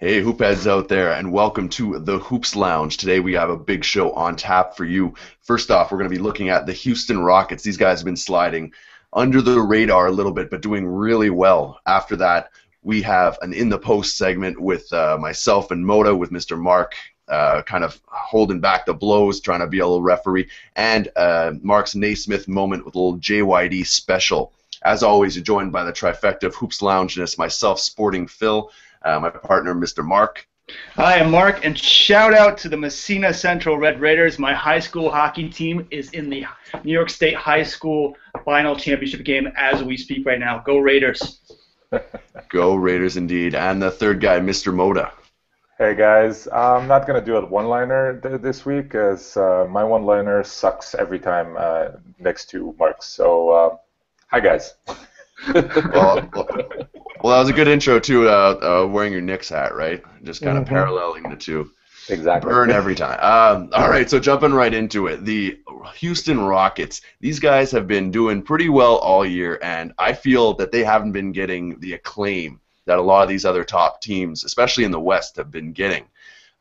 Hey, hoopheads out there, and welcome to the Hoops Lounge. Today we have a big show on tap for you. First off, we're going to be looking at the Houston Rockets. These guys have been sliding under the radar a little bit, but doing really well. After that, we have an In the Post segment with myself and Mota, with Mr. Marc, kind of holding back the blows, trying to be a little referee, and Marc's Naismith Moment with a little JYD special. As always, you're joined by the trifecta of Hoops Lounge, and it's myself, Sporting Phil, my partner, Mr. Marc. Hi, I'm Marc, and shout out to the Messina Central Red Raiders. My high school hockey team is in the New York State High School Final Championship game as we speak right now. Go Raiders. Go Raiders indeed. And the third guy, Mr. Mota. Hey guys, I'm not going to do a one-liner this week because my one-liner sucks every time next to Marc's. So, hi guys. Well, that was a good intro to wearing your Knicks hat, right? Just kind of paralleling the two. Exactly. Burn every time. All right, so jumping right into it. The Houston Rockets, these guys have been doing pretty well all year, and I feel that they haven't been getting the acclaim that a lot of these other top teams, especially in the West, have been getting.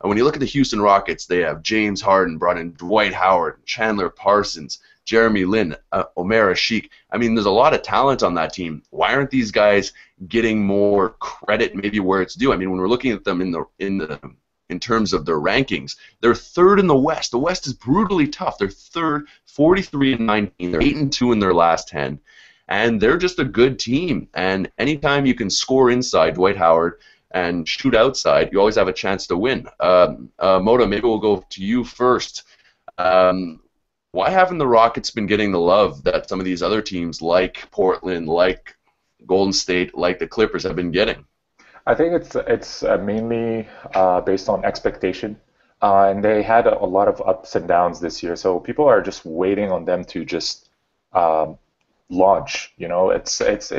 And when you look at the Houston Rockets, they have James Harden, brought in Dwight Howard, Chandler Parsons, Jeremy Lin, Omer Asik. I mean, there's a lot of talent on that team. Why aren't these guys getting more credit, maybe where it's due? I mean, when we're looking at them in terms of their rankings, they're third in the West. The West is brutally tough. They're third, 43-19. They're 8-2 in their last 10, and they're just a good team. And anytime you can score inside Dwight Howard and shoot outside, you always have a chance to win. Mota, maybe we'll go to you first. Why haven't the Rockets been getting the love that some of these other teams like Portland, like Golden State, like the Clippers have been getting? I think it's mainly based on expectation, and they had a lot of ups and downs this year. So people are just waiting on them to just launch. You know, it's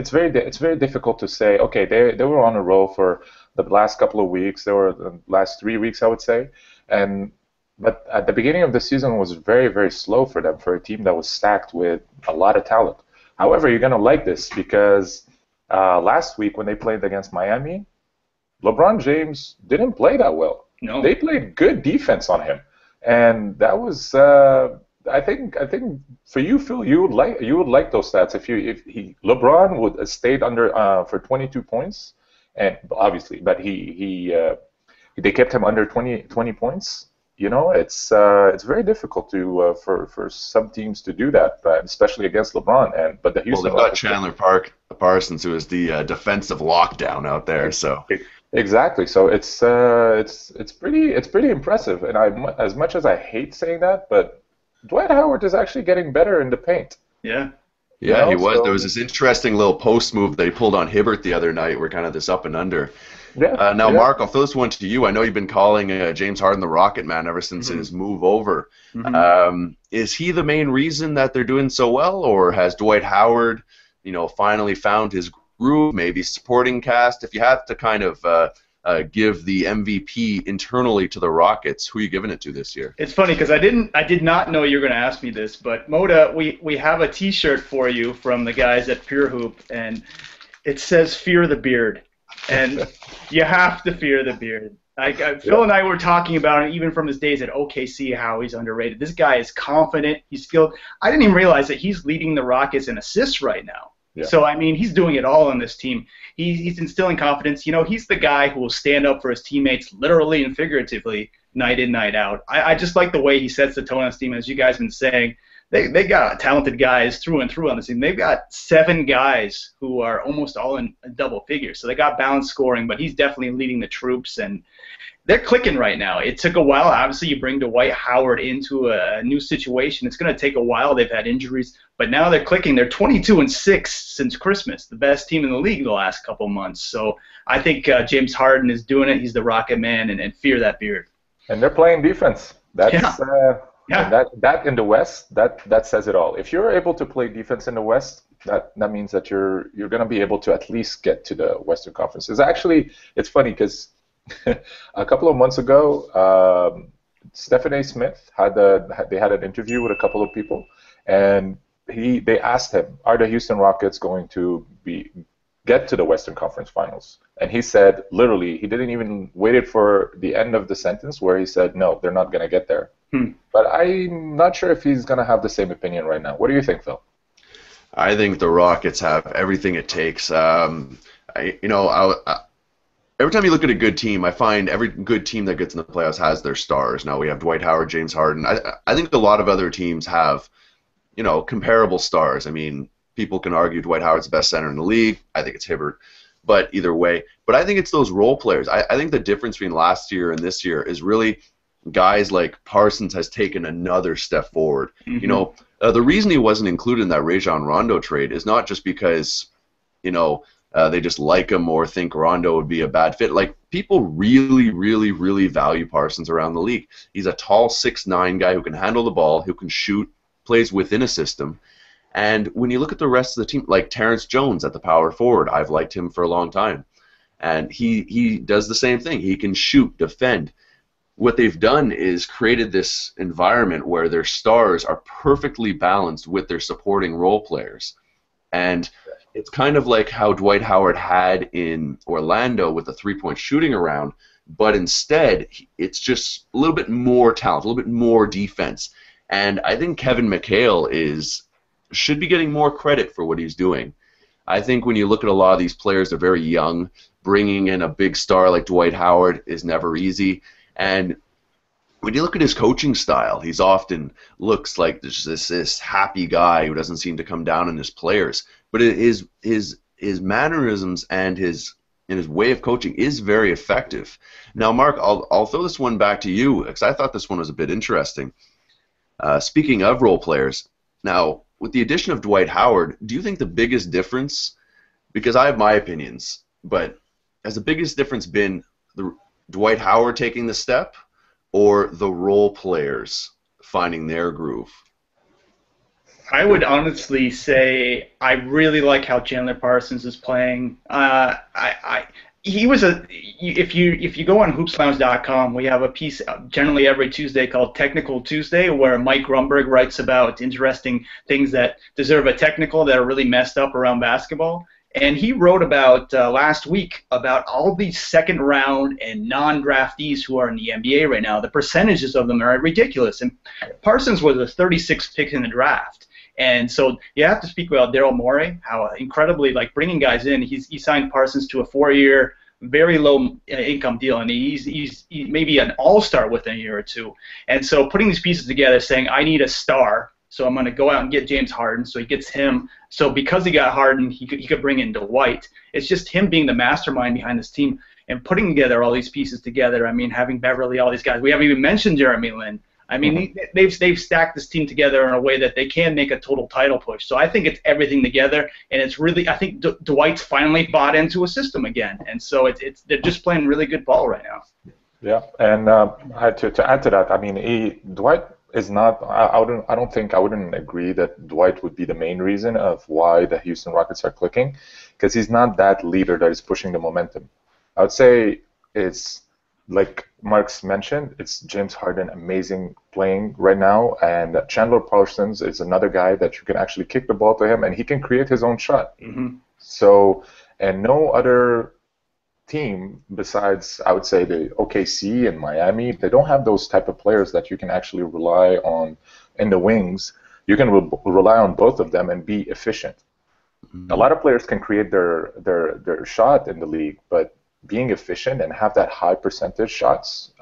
very difficult to say. Okay, they were on a roll for the last couple of weeks. They were the last 3 weeks, I would say, But at the beginning of the season was very, very slow for them, for a team that was stacked with a lot of talent. However, you're going to like this because last week when they played against Miami, LeBron James didn't play that well. No. They played good defense on him. And that was, I think for you, Phil, you would like those stats if LeBron would have stayed under for 22 points, and obviously, but they kept him under 20 points. You know, it's very difficult to for some teams to do that, but especially against LeBron. But the Houston they've got Chandler Parsons, who is the defensive lockdown out there. So exactly. So it's pretty impressive. And as much as I hate saying that, but Dwight Howard is actually getting better in the paint. Yeah. Yeah, he was. There was this interesting little post move that he pulled on Hibbert the other night. We're kind of this up and under. Yeah. Now, Marc, I'll throw this one to you. I know you've been calling James Harden the Rocket Man ever since his move over. Is he the main reason that they're doing so well, or has Dwight Howard, finally found his groove? Maybe supporting cast. If you have to kind of give the MVP internally to the Rockets, who are you giving it to this year? It's funny because I did not know you were going to ask me this, but Mota, we have a T-shirt for you from the guys at Pure Hoop, and it says "Fear the Beard." And you have to fear the beard. Phil and I were talking about it even from his days at OKC, how he's underrated. This guy is confident. He's skilled. I didn't even realize that he's leading the Rockets in assists right now. Yeah. So, I mean, he's doing it all on this team. He's instilling confidence. He's the guy who will stand up for his teammates literally and figuratively night in, night out. I just like the way he sets the tone on his team. As you guys have been saying, they got talented guys through and through on this team. They've got 7 guys who are almost all in double figures. So they got balanced scoring, but he's definitely leading the troops, and they're clicking right now. It took a while. Obviously, you bring Dwight Howard into a new situation. It's going to take a while. They've had injuries, but now they're clicking. They're 22-6 since Christmas, the best team in the league the last couple months. So I think James Harden is doing it. He's the Rocket Man, and fear that beard. And they're playing defense. That's Yeah. That in the West, that says it all. If you're able to play defense in the West, that means that you're going to be able to at least get to the Western Conference. It's funny because a couple of months ago, Stephen A. Smith had an interview with a couple of people, and they asked him, "Are the Houston Rockets going to get to the Western Conference Finals. And he said, literally, he didn't even wait for the end of the sentence where he said, no, they're not going to get there. But I'm not sure if he's going to have the same opinion right now. What do you think, Phil? I think the Rockets have everything it takes. Every time you look at a good team, I find every good team that gets in the playoffs has their stars. Now we have Dwight Howard, James Harden. I think a lot of other teams have, comparable stars. I mean, people can argue Dwight Howard's the best center in the league. I think it's Hibbert. But either way. But I think it's those role players. I think the difference between last year and this year is really guys like Parsons has taken another step forward. The reason he wasn't included in that Rajon Rondo trade is not just because, they just like him or think Rondo would be a bad fit. Like, people really, really, really value Parsons around the league. He's a tall 6'9" guy who can handle the ball, who can shoot, plays within a system. And when you look at the rest of the team, like Terrence Jones at the power forward, I've liked him for a long time. And he does the same thing. He can shoot, defend. What they've done is created this environment where their stars are perfectly balanced with their supporting role players. And it's kind of like how Dwight Howard had in Orlando with the three-point shooting around, but instead it's just a little bit more talent, a little bit more defense. And I think Kevin McHale should be getting more credit for what he's doing. I think when you look at a lot of these players, they're very young. Bringing in a big star like Dwight Howard is never easy. And when you look at his coaching style, he's often looks like this happy guy who doesn't seem to come down on his players. But his mannerisms and his way of coaching is very effective. Now, Marc, I'll throw this one back to you because I thought this one was a bit interesting. Speaking of role players, now with the addition of Dwight Howard, do you think the biggest difference? Because I have my opinions, but has the biggest difference been the Dwight Howard taking the step, or the role players finding their groove? I would honestly say I really like how Chandler Parsons is playing. He was if you go on hoopslounge.com, we have a piece generally every Tuesday called Technical Tuesday, where Mike Grumberg writes about interesting things that deserve a technical that are really messed up around basketball. And he wrote about last week about all these second round and non-draftees who are in the NBA right now. The percentages of them are ridiculous. And Parsons was a 36th pick in the draft. And so you have to speak about Daryl Morey, how incredibly, like, bringing guys in. He signed Parsons to a 4-year, very low income deal, and he's maybe an all-star within a year or two. And so putting these pieces together, saying, I need a star, so I'm going to go out and get James Harden. So he gets him. So because he got Harden, he could bring in Dwight. It's just him being the mastermind behind this team and putting together all these pieces together. I mean, having Beverly, all these guys. We haven't even mentioned Jeremy Lin. I mean, they've stacked this team together in a way that they can make a total title push. So I think it's everything together, and it's really, I think Dwight's finally bought into a system again, and so they're just playing really good ball right now. Yeah, and to add to that, I mean, Dwight is not. I wouldn't agree that Dwight would be the main reason of why the Houston Rockets are clicking, because he's not that leader that is pushing the momentum. I would say it's, like Marc's mentioned, it's James Harden, amazing playing right now, and Chandler Parsons is another guy that you can actually kick the ball to him, and he can create his own shot. Mm-hmm. So, and no other team besides, I would say, the OKC and Miami, they don't have those type of players that you can actually rely on in the wings. You can rely on both of them and be efficient. Mm-hmm. A lot of players can create their shot in the league, but being efficient and have that high percentage shots,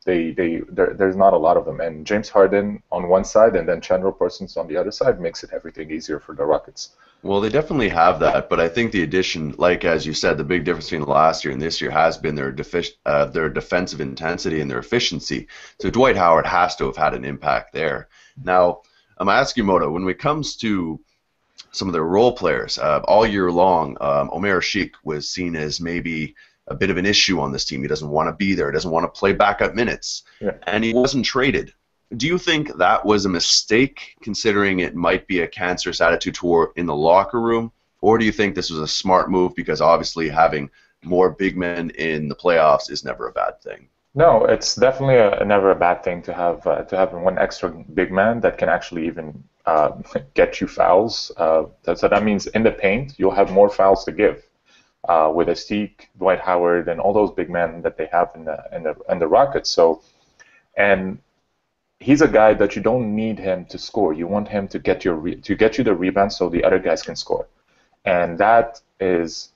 there's not a lot of them. And James Harden on one side and then Chandler Parsons on the other side makes it everything easier for the Rockets. Well, they definitely have that, but I think the addition, like as you said, the big difference between last year and this year has been their defensive intensity and their efficiency. So Dwight Howard has to have had an impact there. Now, I'm asking you, Mota, when it comes to some of their role players, all year long, Omer Sheik was seen as maybe a bit of an issue on this team. He doesn't want to be there. He doesn't want to play backup minutes. Yeah. And he wasn't traded. Do you think that was a mistake, considering it might be a cancerous attitude toward in the locker room? Or do you think this was a smart move because obviously having more big men in the playoffs is never a bad thing? No, it's definitely never a bad thing to have one extra big man that can actually even get you fouls. So that means in the paint, you'll have more fouls to give. with Asik, Dwight Howard, and all those big men that they have in the Rockets. So, and he's a guy that you don't need him to score. You want him to get you the rebound so the other guys can score, and that is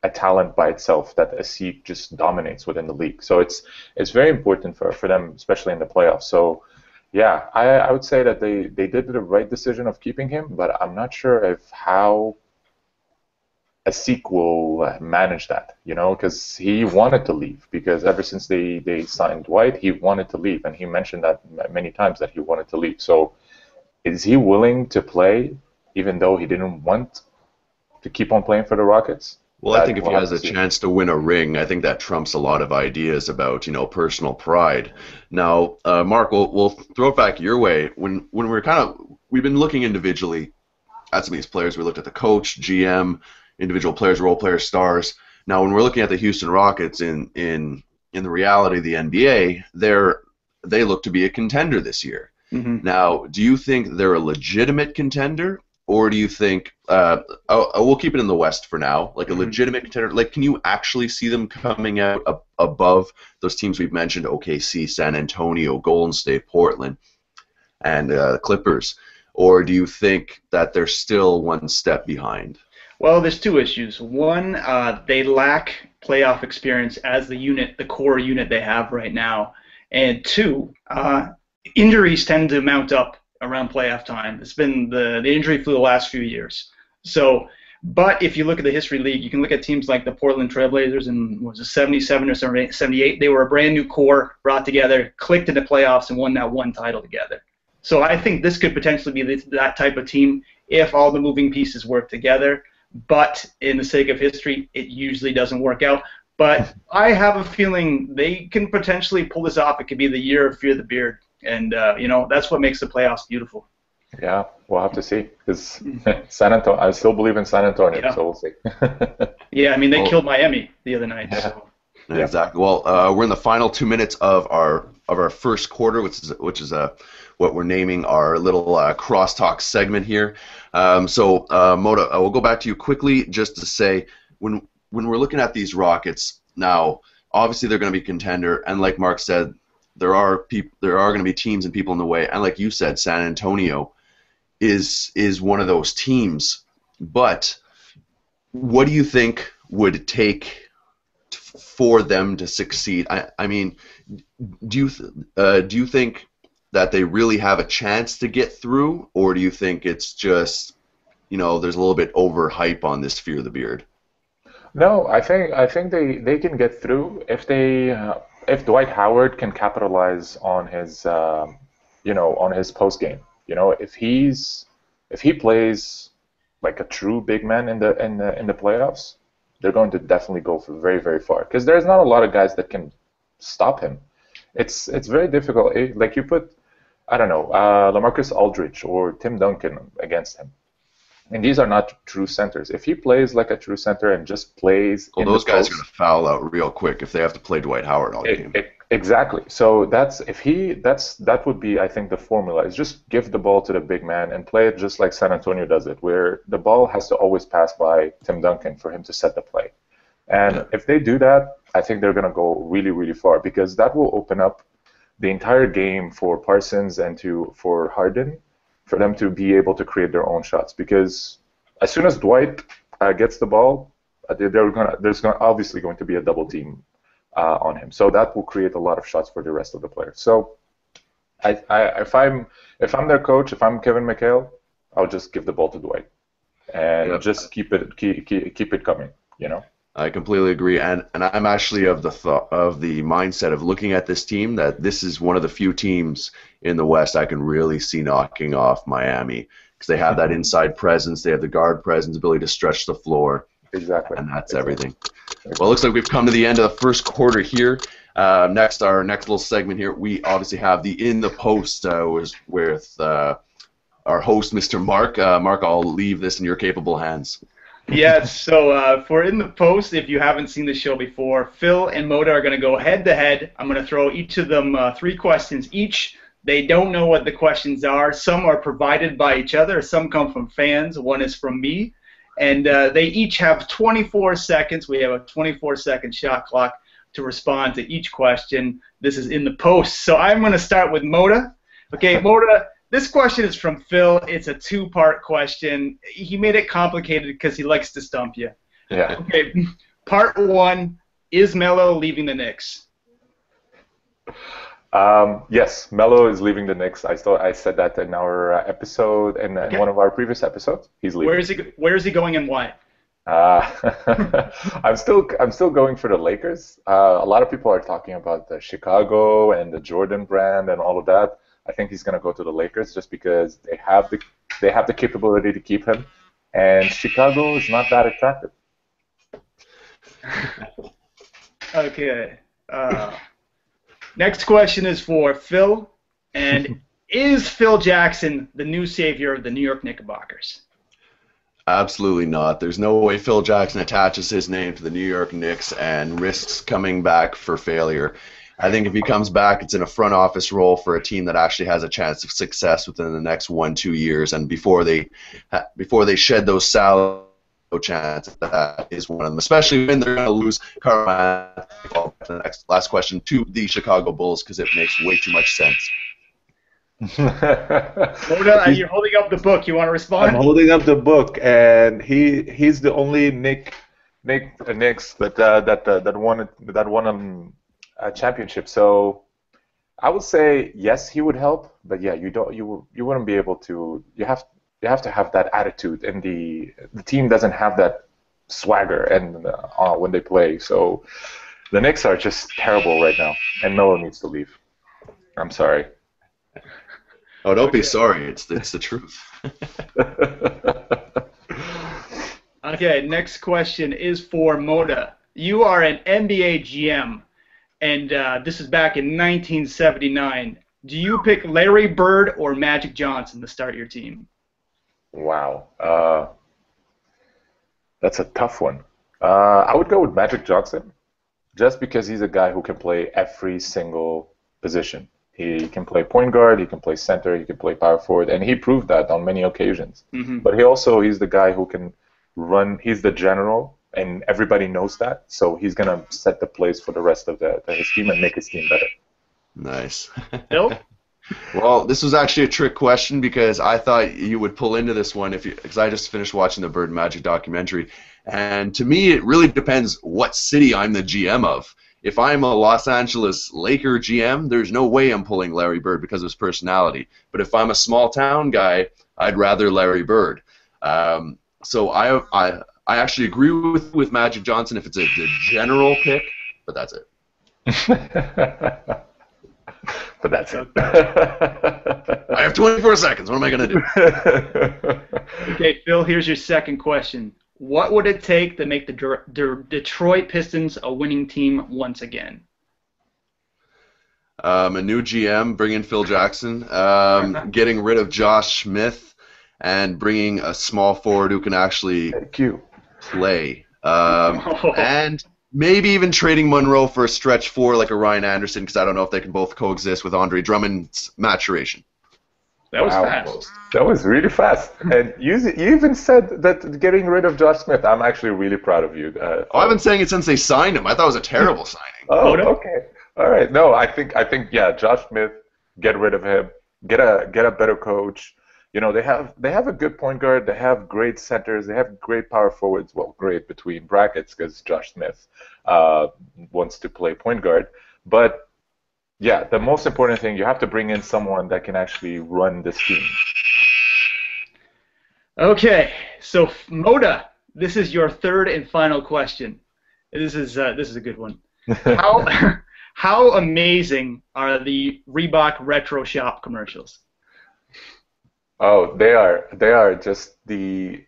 a talent by itself that Asik just dominates within the league. So it's very important for them, especially in the playoffs. So yeah, I would say that they did the right decision of keeping him, but I'm not sure if how Asik will manage that, because he wanted to leave, because ever since they signed Dwight, he wanted to leave, and he mentioned that many times that he wanted to leave. So is he willing to play even though he didn't want to keep on playing for the Rockets? Well, I think if he has a chance to win a ring, I think that trumps a lot of ideas about, personal pride. Now, Marc, we'll throw it back your way. When we've been looking individually at some of these players. We looked at the coach, GM, individual players, role players, stars. Now, when we're looking at the Houston Rockets in the reality of the NBA, they look to be a contender this year. Mm-hmm. Now, do you think they're a legitimate contender? Or do you think we'll keep it in the West for now, like a legitimate contender? Like, can you actually see them coming out above those teams we've mentioned, OKC, San Antonio, Golden State, Portland, and Clippers? Or do you think that they're still one step behind? Well, there's two issues. One, they lack playoff experience as the core unit they have right now. And two, injuries tend to mount up around playoff time. It's been the injury flu the last few years. So, but if you look at the history league, you can look at teams like the Portland Trailblazers in, was it 77 or 78? They were a brand new core, brought together, clicked into playoffs, and won that one title together. So I think this could potentially be that type of team if all the moving pieces work together. But in the sake of history, it usually doesn't work out. But I have a feeling they can potentially pull this off. It could be the year of Fear the Beard. And, that's what makes the playoffs beautiful. Yeah, we'll have to see. Because San Antonio, I still believe in San Antonio, so we'll see. Yeah, I mean, they killed Miami the other night. Yeah. So. Yeah. Exactly. Well, we're in the final 2 minutes of our first quarter, which is what we're naming our little crosstalk segment here. So, Mota, we'll go back to you quickly just to say, when we're looking at these Rockets now, obviously they're going to be contender, and like Marc said, there are going to be teams and people in the way, and like you said, San Antonio is one of those teams. But what do you think would take for them to succeed? I mean, do you think that they really have a chance to get through, or do you think it's just there's a little bit overhype on this Fear the Beard? No, I think they can get through if Dwight Howard can capitalize on his on his post game. If he plays like a true big man in the playoffs, they're going to definitely go for very, very far, because there's not a lot of guys that can stop him. It's very difficult. Like you put, I don't know, LaMarcus Aldridge or Tim Duncan against him, and these are not true centers. If he plays like a true center and just plays, well, those guys are going to foul out real quick if they have to play Dwight Howard all game. Exactly. So that would be, I think, the formula is just give the ball to the big man and play it just like San Antonio does it, where the ball has to always pass by Tim Duncan for him to set the play. And if they do that, I think they're going to go really, really far, because that will open up the entire game for Parsons and for Harden, for them to be able to create their own shots. Because as soon as Dwight gets the ball, there's obviously going to be a double team on him. So that will create a lot of shots for the rest of the players. So if I'm their coach, if I'm Kevin McHale, I'll just give the ball to Dwight and just keep it coming. I completely agree, and I'm actually of the mindset of looking at this team that this is one of the few teams in the West I can really see knocking off Miami, because they have that inside presence, they have the guard presence, ability to stretch the floor. Exactly. And that's everything. Well, it looks like we've come to the end of the first quarter here. Our next little segment here, we obviously have the In the Post with our host, Mr. Marc. Marc, I'll leave this in your capable hands. Yeah, so for In the Post, if you haven't seen the show before, Phil and Mota are going to go head-to-head. I'm going to throw each of them 3 questions each. They don't know what the questions are. Some are provided by each other. Some come from fans. One is from me. And they each have 24 seconds. We have a 24-second shot clock to respond to each question. This is in the post. So I'm going to start with Mota. Okay, Mota, this question is from Phil. It's a two-part question. He made it complicated because he likes to stump you. Yeah. Okay, part one, is Melo leaving the Knicks? Yes, Melo is leaving the Knicks. I said that in our episode, in one of our previous episodes. He's leaving. Where is he going and why? I'm still going for the Lakers. A lot of people are talking about the Chicago and the Jordan brand and all of that. I think he's going to go to the Lakers just because they have the capability to keep him, and Chicago is not that attractive. Okay. Next question is for Phil, and is Phil Jackson the new savior of the New York Knickerbockers? Absolutely not. There's no way Phil Jackson attaches his name to the New York Knicks and risks coming back for failure. I think if he comes back, it's in a front office role for a team that actually has a chance of success within the next 1-2 years, and before they shed those salary chances, that is one of them. Especially when they're going to lose Carmelo. The last question to the Chicago Bulls because it makes way too much sense. Mota, you're holding up the book. You want to respond? I'm holding up the book, and he's the only Knicks that won a championship. So I would say yes, he would help, but yeah, you wouldn't be able to. You have to have that attitude, and the team doesn't have that swagger and when they play. So the Knicks are just terrible right now, and Melo needs to leave. I'm sorry. Oh, don't be sorry. It's the truth. Okay, next question is for Mota. You are an NBA GM, and this is back in 1979. Do you pick Larry Bird or Magic Johnson to start your team? Wow. That's a tough one. I would go with Magic Johnson just because he's a guy who can play every single position. He can play point guard, he can play center, he can play power forward, and he proved that on many occasions. Mm-hmm. But he's the guy who can run, he's the general, and everybody knows that, so he's going to set the place for the rest of his team and make his team better. Nice. Bill? Well, this was actually a trick question because I thought you would pull into this one because I just finished watching the Bird Magic documentary, and to me it really depends what city I'm the GM of. If I'm a Los Angeles Laker GM, there's no way I'm pulling Larry Bird because of his personality. But if I'm a small town guy, I'd rather Larry Bird. So I actually agree with Magic Johnson if it's a general pick, but that's it. But that's it. I have 24 seconds. What am I going to do? Okay, Phil, here's your second question. What would it take to make the Detroit Pistons a winning team once again? A new GM, bring in Phil Jackson, getting rid of Josh Smith, and bringing a small forward who can actually play. And maybe even trading Monroe for a stretch four like a Ryan Anderson, because I don't know if they can both coexist with Andre Drummond's maturation. That was fast. That was really fast. And you even said that getting rid of Josh Smith. I'm actually really proud of you. I've been saying it since they signed him. I thought it was a terrible signing. Oh, okay. All right. No, I think yeah, Josh Smith, get rid of him. Get a better coach. You know, they have a good point guard. They have great centers. They have great power forwards. Well, great between brackets because Josh Smith wants to play point guard. But yeah, the most important thing, you have to bring in someone that can actually run this team. Okay, so Mota, this is your third and final question. This is a good one. How amazing are the Reebok Retro Shop commercials? Oh, they are just the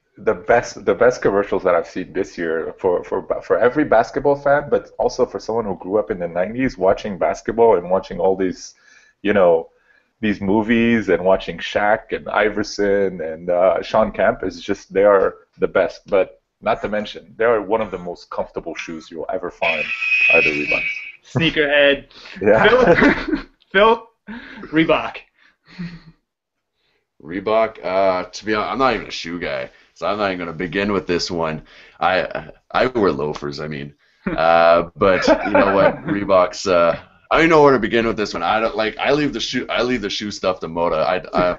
best commercials that I've seen this year for every basketball fan, but also for someone who grew up in the 90s watching basketball and watching all these, these movies and watching Shaq and Iverson and Sean Kemp is just, they are the best. But not to mention, they are one of the most comfortable shoes you'll ever find are the Reeboks. Sneakerhead. Yeah. Phil, Reebok. Reebok, to be honest, I'm not even a shoe guy. so I'm not even going to begin with this one. I wear loafers, I mean. But you know what, Reebok's. I don't know where to begin with this one. I don't like. I leave the shoe stuff to Mota.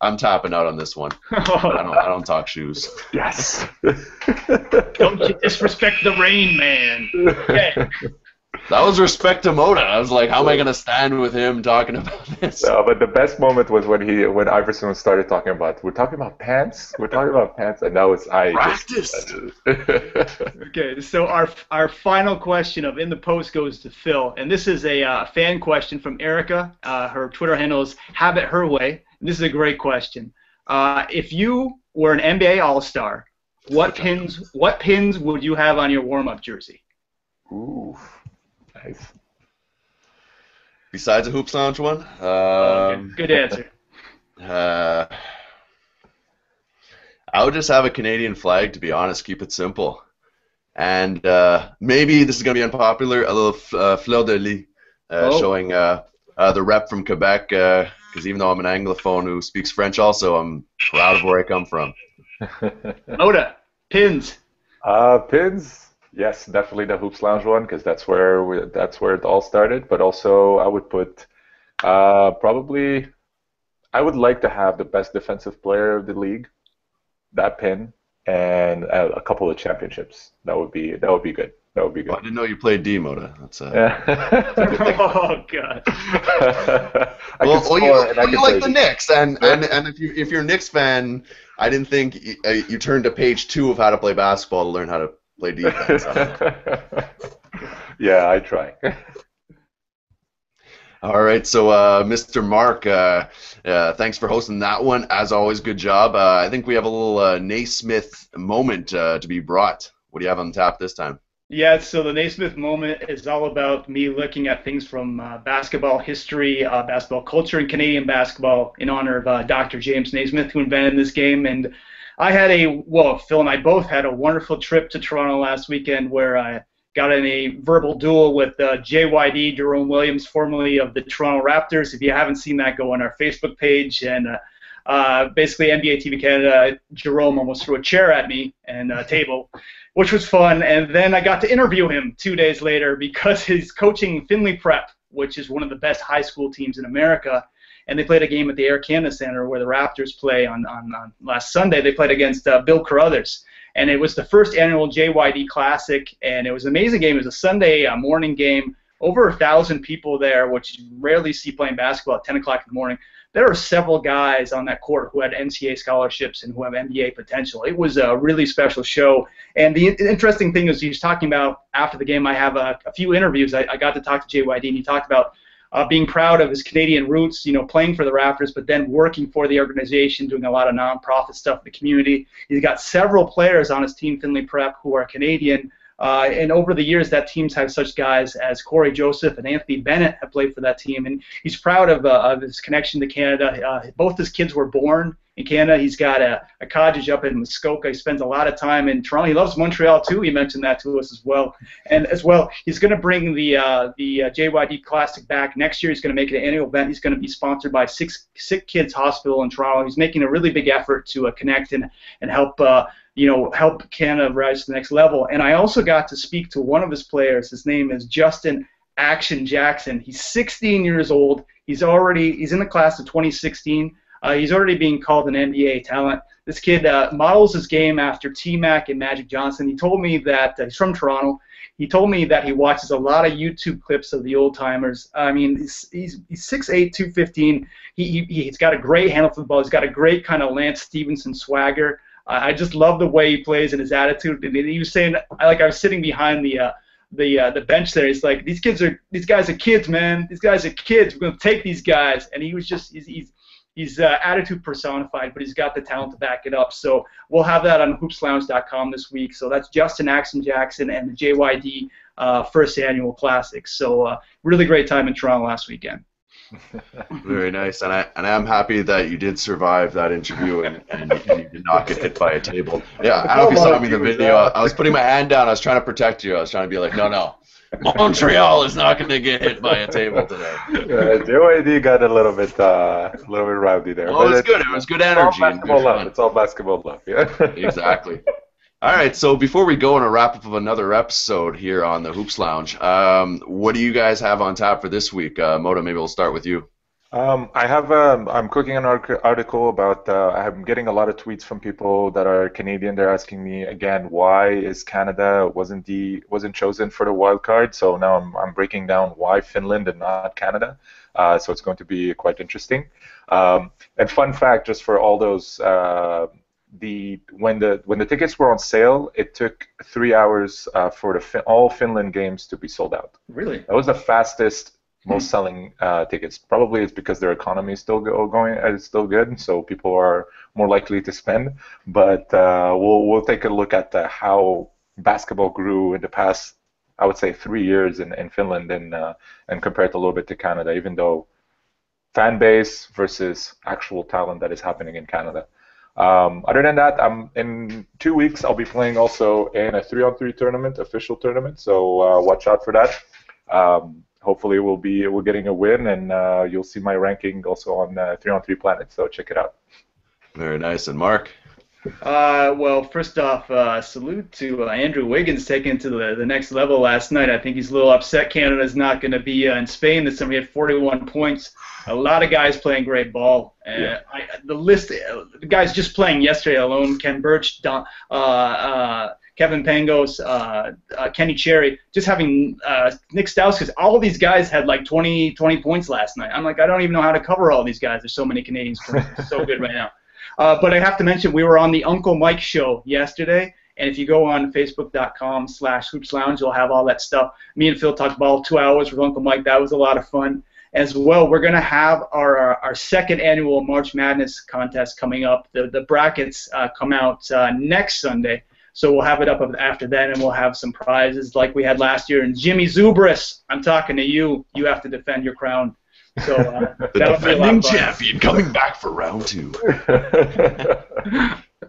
I'm tapping out on this one. I don't talk shoes. Yes. Don't you disrespect the Rain Man. Okay. That was respect to Mota. I was like, how am I gonna stand with him talking about this? No, but the best moment was when Iverson started talking about we're talking about pants, and that was practice. Okay, so our final question of In the Post goes to Phil, and this is a fan question from Erica. Her Twitter handle is Habit Her Way. And this is a great question. If you were an NBA All-Star, what pins would you have on your warm-up jersey? Ooh. Nice. Besides a Hoops Lounge one? Good answer. I would just have a Canadian flag, to be honest, keep it simple. And maybe this is going to be unpopular, a little fleur de lis, showing the rep from Quebec, because even though I'm an Anglophone who speaks French also, I'm proud of where I come from. Mota, pins. Pins. Yes, definitely the Hoops Lounge one, because that's where it all started. But also, I would put probably I would like to have the best defensive player of the league, that pin, and a couple of championships. That would be good. That would be good. Oh, I didn't know you played D, Mota. That's Oh God. You like the Knicks, and if you're a Knicks fan, I didn't think you turned to page 2 of how to play basketball to learn how to play defense. Yeah, I try. All right, so Mr. Marc, thanks for hosting that one. As always, good job. I think we have a little Naismith moment to be brought. What do you have on tap this time? Yeah, so the Naismith Moment is all about me looking at things from basketball history, basketball culture, and Canadian basketball in honor of Dr. James Naismith, who invented this game. And I had Phil and I both had a wonderful trip to Toronto last weekend where I got in a verbal duel with JYD, Jerome Williams, formerly of the Toronto Raptors. If you haven't seen that, go on our Facebook page. And basically, NBA TV Canada, Jerome almost threw a chair at me and a table, which was fun. And then I got to interview him 2 days later because he's coaching Findlay Prep, which is one of the best high school teams in America. And they played a game at the Air Canada Centre where the Raptors play on last Sunday. They played against Bill Carruthers. And it was the first annual JYD Classic, and it was an amazing game. It was a Sunday morning game, over 1,000 people there, which you rarely see playing basketball at 10 o'clock in the morning. There are several guys on that court who had NCAA scholarships and who have NBA potential. It was a really special show. And the interesting thing is he was talking about, after the game, I have a few interviews. I got to talk to JYD, and he talked about being proud of his Canadian roots, playing for the Raptors, but then working for the organization, doing a lot of nonprofit stuff in the community. He's got several players on his team, Findlay Prep, who are Canadian. And over the years, that team's had such guys as Corey Joseph and Anthony Bennett have played for that team. And he's proud of his connection to Canada. Both his kids were born in Canada. He's got a cottage up in Muskoka. He spends a lot of time in Toronto. He loves Montreal, too. He mentioned that to us as well. And as well, he's going to bring the JYD Classic back next year. He's going to make it an annual event. He's going to be sponsored by Sick Kids Hospital in Toronto. He's making a really big effort to connect and help help Canada rise to the next level. And I also got to speak to one of his players. His name is Justin Action Jackson. He's 16 years old. He's in the class of 2016. He's already being called an NBA talent. This kid models his game after T-Mac and Magic Johnson. He told me that he's from Toronto. He told me that he watches a lot of YouTube clips of the old timers. I mean, he's 6'8", 215. He's got a great handle for the ball. He's got a great kind of Lance Stevenson swagger. I just love the way he plays and his attitude. And he was saying, I was sitting behind the bench there. He's like, these guys are kids, man. These guys are kids. We're gonna take these guys. And he was just he's attitude personified, but he's got the talent to back it up. So we'll have that on hoopslounge.com this week. So that's Justin Action Jackson and the JYD first annual classic. So really great time in Toronto last weekend. Very nice, and I'm happy that you did survive that interview and you did not get hit by a table. Yeah, I don't know if you saw me in the video. I was putting my hand down. I was trying to protect you. I was trying to be like, no, Montreal is not going to get hit by a table today. JYD got a little bit rowdy there. Oh, it was good. It was good energy. It's all basketball love. Yeah. Exactly. All right, so before we go on a wrap-up of another episode here on the Hoops Lounge, what do you guys have on tap for this week? Mota, maybe we'll start with you. I'm cooking an article about, I'm getting a lot of tweets from people that are Canadian. They're asking me, again, why is Canada wasn't chosen for the wild card? So now I'm breaking down why Finland and not Canada. So it's going to be quite interesting. And fun fact, just for all those, when the tickets were on sale, it took 3 hours for all Finland games to be sold out. Really? That was the fastest, most selling tickets. Probably it's because their economy is still still good, so people are more likely to spend. But we'll take a look at how basketball grew in the past, I would say, 3 years in Finland, and compare it a little bit to Canada, even though fan base versus actual talent that is happening in Canada. Other than that, in 2 weeks I'll be playing also in a 3-on-3 tournament, official tournament. So watch out for that. Hopefully we're getting a win, and you'll see my ranking also on 3-on-3 Planet. So check it out. Very nice. And Marc? Well, first off, salute to Andrew Wiggins taking it to the next level last night. I think he's a little upset Canada's not going to be in Spain this summer. He had 41 points. A lot of guys playing great ball. The list, the guys just playing yesterday alone, Ken Birch, Kevin Pangos, Kenny Cherry, just having Nick Stauskas. All of these guys had like 20 points last night. I'm like, I don't even know how to cover all these guys. There's so many Canadians playing so good right now. But I have to mention, we were on the Uncle Mike show yesterday, and if you go on facebook.com/hoopslounge, you'll have all that stuff. Me and Phil talked about 2 hours with Uncle Mike. That was a lot of fun. As well, we're going to have our second annual March Madness contest coming up. The brackets come out next Sunday, so we'll have it up after that, and we'll have some prizes like we had last year. And Jimmy Zubris, I'm talking to you. You have to defend your crown. So the defending champion coming back for round 2.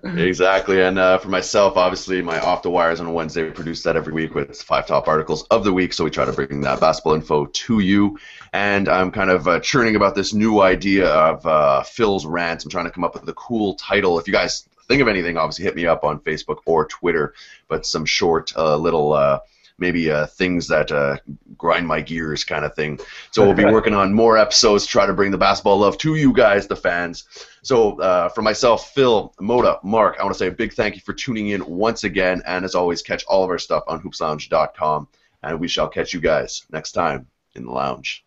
Exactly, and for myself, obviously, my Off the Wires on Wednesday, we produce that every week with 5 top articles of the week, so we try to bring that basketball info to you. And I'm kind of churning about this new idea of Phil's Rants. I'm trying to come up with a cool title. If you guys think of anything, obviously hit me up on Facebook or Twitter, but some short little maybe things that grind my gears kind of thing. So we'll be working on more episodes to try to bring the basketball love to you guys, the fans. So for myself, Phil, Mota, Marc, I want to say a big thank you for tuning in once again. And as always, catch all of our stuff on hoopslounge.com. And we shall catch you guys next time in the lounge.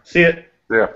See ya. Yeah.